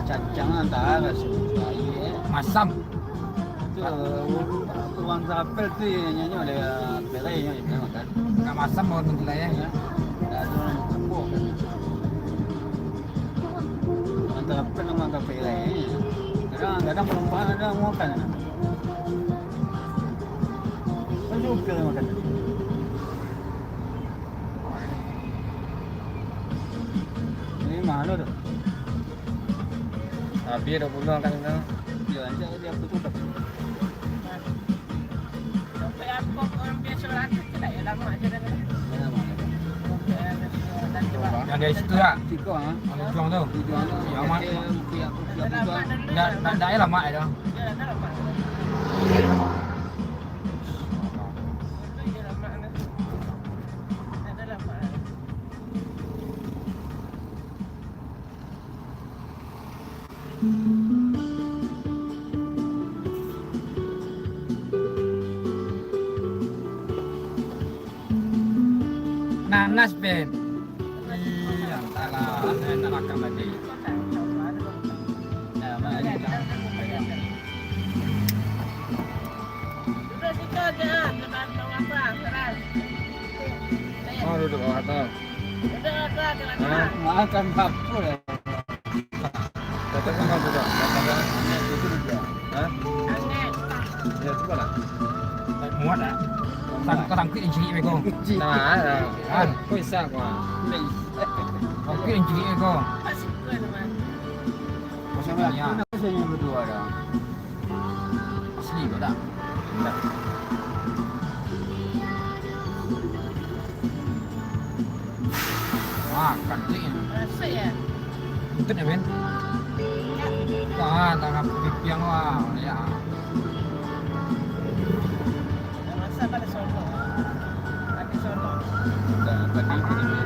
cacang antara sebagai Masam. tu uang sapel tu yang nyanyi oleh pelai yang ini makan. Enggak masam mau bentuk ya. Lalu apa kan? Antara pel sama pelai. Kadang perempuan ada makan. Kan juga makan. Ini mana tu? Habis dah pulang kan itu. Dia aja dia tutup. Sampai apa orang biasa berlatih tidak ya lama aja dah. Yang dari situ ya. Tiga ah. Yang juang tu. Yang mak. Dah ya lama itu. Ya dah lama. Nanas Ben. Iya, entahlah. Saya nak makan lagi. Nah, mana ni? Sudah kita dah dengan apa sekarang. Oh, duduk bawah atas. Sudah ada dengan Makan apa lah? Kata kan kau sudah. Itu juga. Hah? angin. Ya, coba lah. Muat tak? Kau tangkut yang ciri kau. Nah, kan? Kau isap kau. Tangkut yang ciri kau. Masih kuat teman. Macam mana? Saya yang berdua dah. Asli kau tak? Tak. Makan tu ya. Rasa ya. Betul ya Ben? Tak, tangkap pipiang wah. Ya. Rasa pada solo. Pada solo. Dan tadi ini.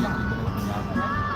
Siang.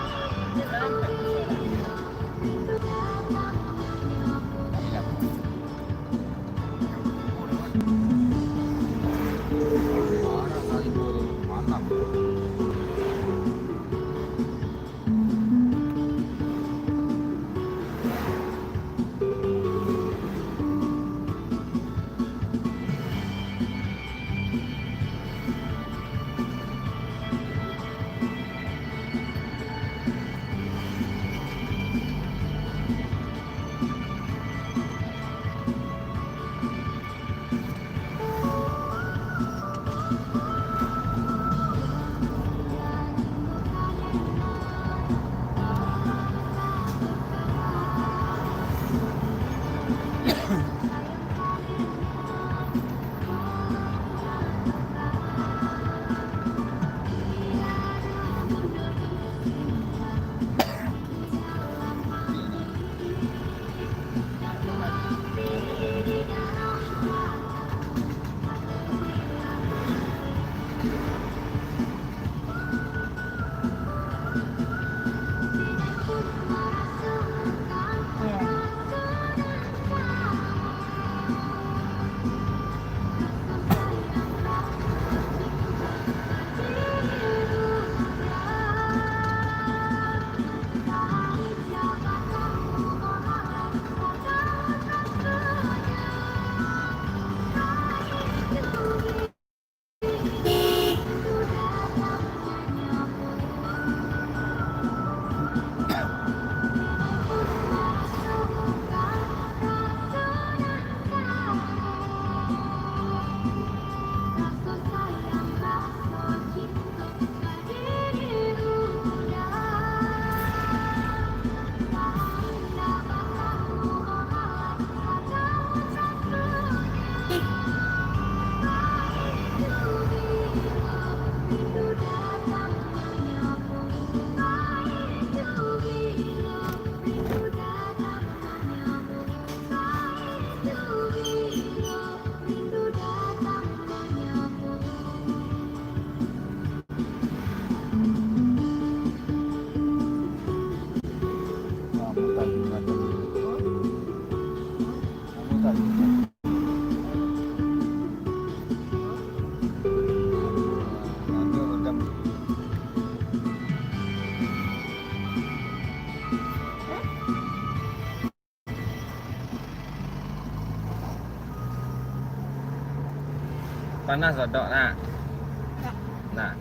panas dodok nah. Nah.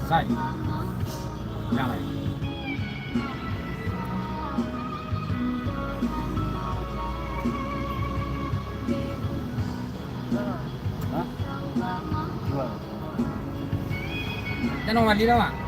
Sai. Jalan. Hah? Dua. Jangan mandi dah, Mak.